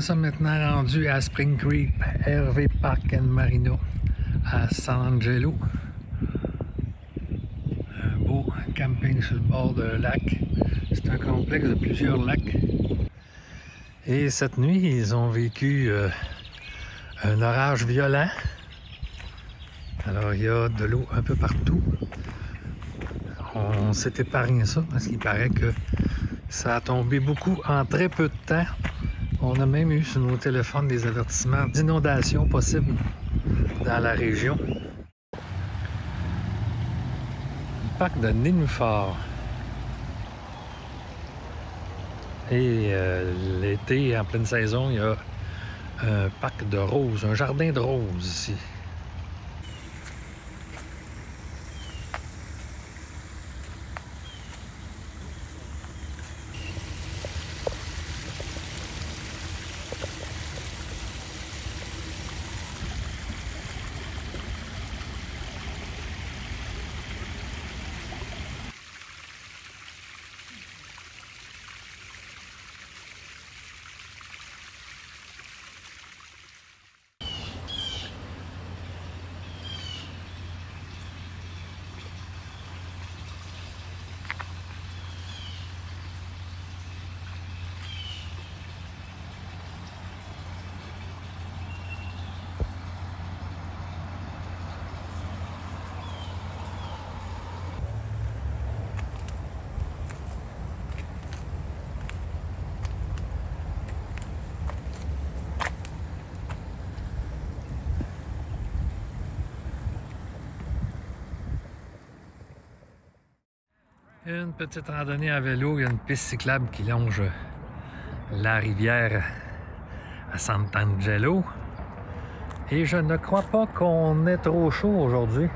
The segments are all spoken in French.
sommes maintenant rendus à Spring Creek, RV Park and Marina, à San Angelo. Un beau camping sur le bord d'un lac. C'est un complexe de plusieurs lacs. Et cette nuit, ils ont vécu un orage violent. Alors, il y a de l'eau un peu partout. On s'est épargné ça parce qu'il paraît que ça a tombé beaucoup en très peu de temps. On a même eu sur nos téléphones des avertissements d'inondation possibles dans la région. Le parc de Nénuphar. Et l'été, en pleine saison, il y a un parc de roses, un jardin de roses ici. Une petite randonnée à vélo, il y a une piste cyclable qui longe la rivière à Sant'Angelo. Et je ne crois pas qu'on est trop chaud aujourd'hui.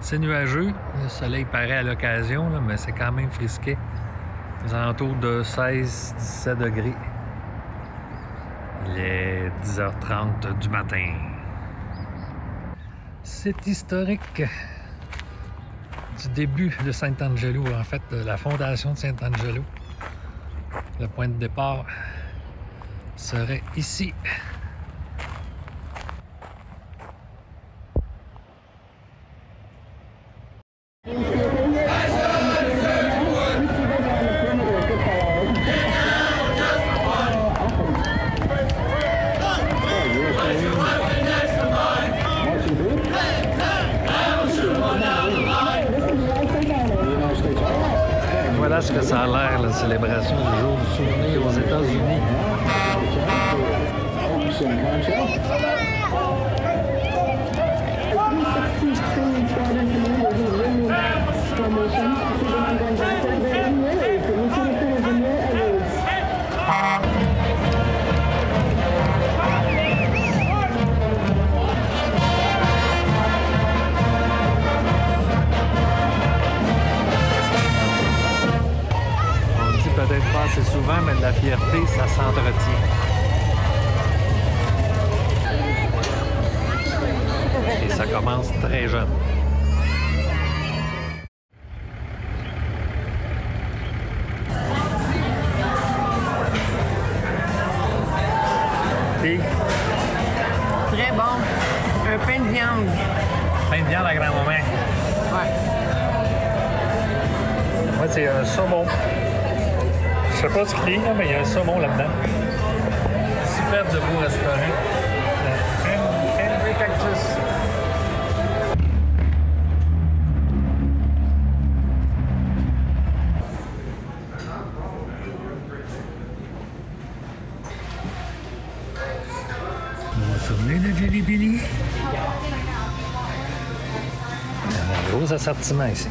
C'est nuageux, le soleil paraît à l'occasion, mais c'est quand même frisqué. Aux alentours de 16-17 degrés. Il est 10h30 du matin. C'est historique. Du début de Sant'Angelo, en fait, de la fondation de Sant'Angelo. Le point de départ serait ici. Voilà ce que ça a l'air, la célébration du jour du souvenir aux États-Unis. Peut-être pas assez souvent, mais de la fierté, ça s'entretient. Et ça commence très jeune. Et très bon. Un pain de viande. Pain de viande à grand-maman. Ouais. Moi, c'est un saumon. Je sais pas ce qu'il y a, mais il y a un saumon là-dedans. Super de beau restaurant. Henry Cactus. Vous vous souvenez de Jelly Belly? Il y a un gros assortiment ici.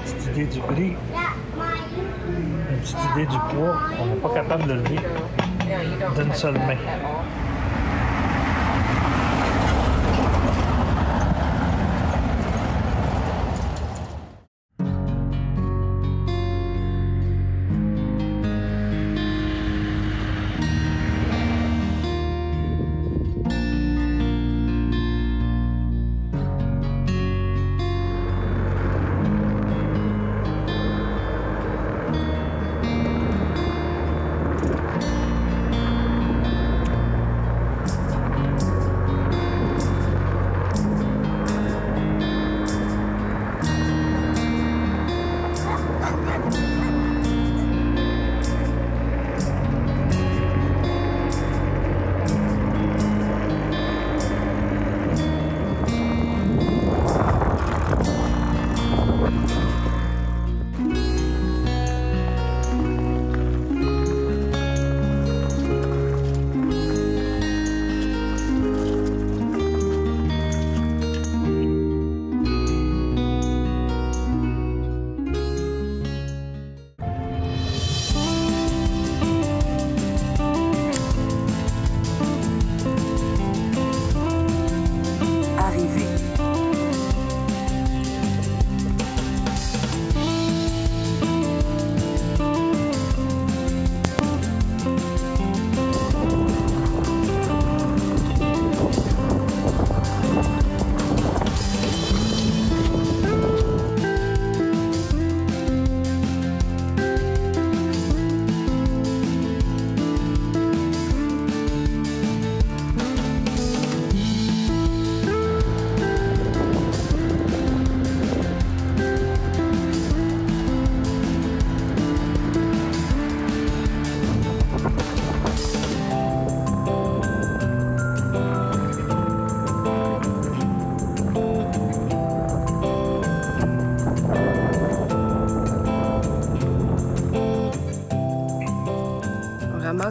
Petite idée du prix, une petite idée du poids, on n'est pas capable de le lever d'une seule main.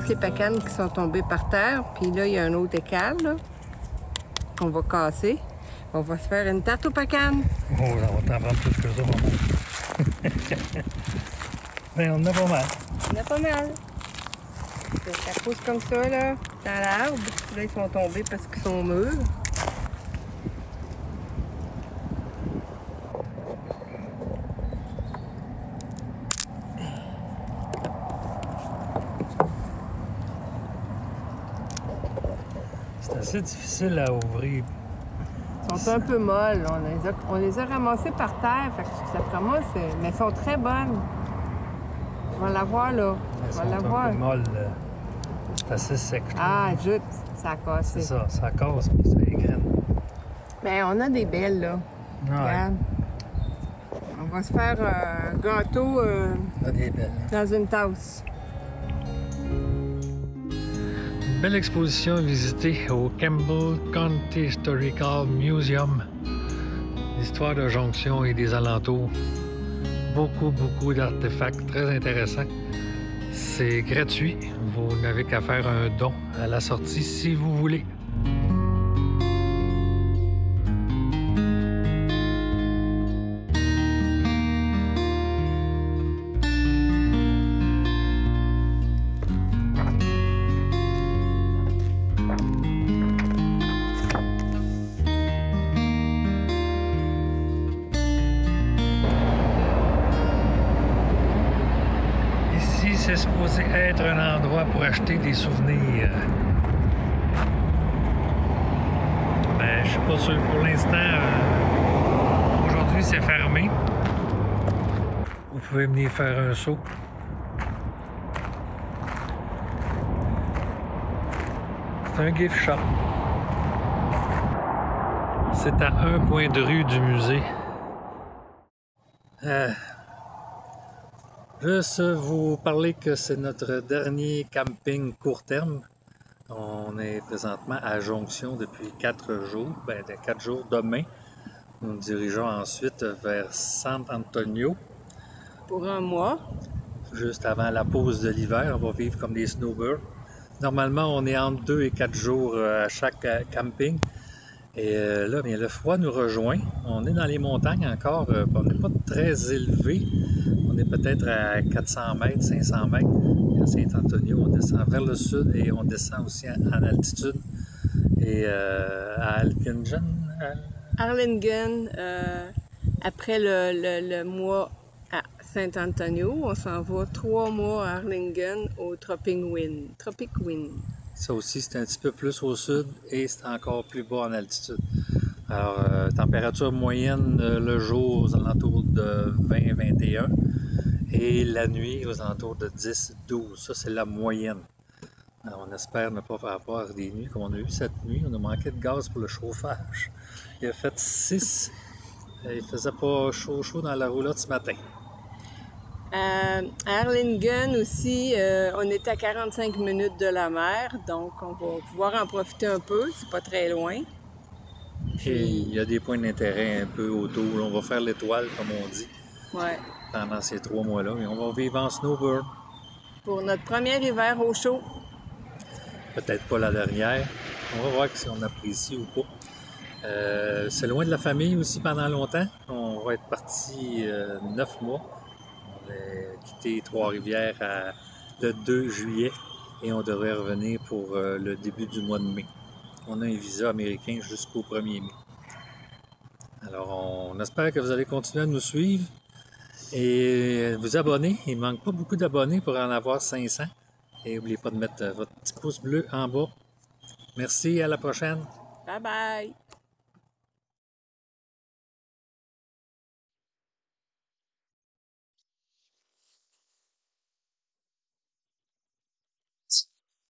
ramasse les pacanes qui sont tombées par terre. Puis là, il y a un autre écal là, qu'on va casser. On va se faire une tarte aux pacanes. Oh, on va t'en prendre plus que ça, maman. Ben, on en a pas mal. On a pas mal. Ça pousse comme ça, là, dans l'arbre. Là, ils sont tombés parce qu'ils sont mûrs. C'est assez difficile à ouvrir. Ils sont un peu molles. On les a ramassés par terre. Fait que d'après moi, mais elles sont très bonnes. Je vais la voir, là. Elles Je sont vais la un voir. peu molles. C'est assez sec. je trouve. Ah, jute, ça a cassé. C'est ça, ça casse puis ça égrène. Ben, on a des belles, là. Ouais. Regarde. On va se faire un gâteau On a des belles. dans une tasse. Une belle exposition à visiter au Campbell County Historical Museum. L'histoire de Jonction et des alentours. Beaucoup d'artefacts très intéressants. C'est gratuit. Vous n'avez qu'à faire un don à la sortie si vous voulez. Ici, c'est supposé être un endroit pour acheter des souvenirs. Mais je suis pas sûr. Pour l'instant, aujourd'hui, c'est fermé. Vous pouvez venir faire un saut. C'est un gift shop. C'est à un coin de rue du musée. Juste vous parler que c'est notre dernier camping court terme. On est présentement à Jonction depuis 4 jours. Ben, 4 jours demain. Nous nous dirigeons ensuite vers San Antonio. Pour un mois. Juste avant la pause de l'hiver, on va vivre comme des snowbirds. Normalement, on est entre 2 et 4 jours à chaque camping. Et là, bien, le froid nous rejoint. On est dans les montagnes encore. On n'est pas très élevé. On est peut-être à 400 mètres, 500 mètres. À Saint-Antonio, on descend vers le sud et on descend aussi en altitude. Et à Harlingen, après le mois à Saint-Antonio, on s'en va 3 mois à Harlingen au Tropic Wind. Ça aussi, c'est un petit peu plus au sud et c'est encore plus bas en altitude. Alors, température moyenne le jour aux alentours de 20-21 et la nuit aux alentours de 10-12. Ça, c'est la moyenne. Alors, on espère ne pas avoir des nuits comme on a eu cette nuit. On a manqué de gaz pour le chauffage. Il a fait 6. Il faisait pas chaud dans la roulotte ce matin. À Harlingen aussi, on est à 45 minutes de la mer, donc on va pouvoir en profiter un peu, c'est pas très loin. Et il y a des points d'intérêt un peu autour. On va faire l'étoile, comme on dit, Ouais. pendant ces 3 mois-là. Et on va vivre en snowbird. Pour notre premier hiver au chaud. Peut-être pas la dernière. On va voir si on apprécie ou pas. C'est loin de la famille aussi pendant longtemps. On va être parti 9 mois. On a quitté Trois-Rivières le 2 juillet et on devrait revenir pour le début du mois de mai. On a un visa américain jusqu'au 1er mai. Alors, on espère que vous allez continuer à nous suivre et vous abonner. Il ne manque pas beaucoup d'abonnés pour en avoir 500. Et n'oubliez pas de mettre votre petit pouce bleu en bas. Merci, à la prochaine. Bye bye!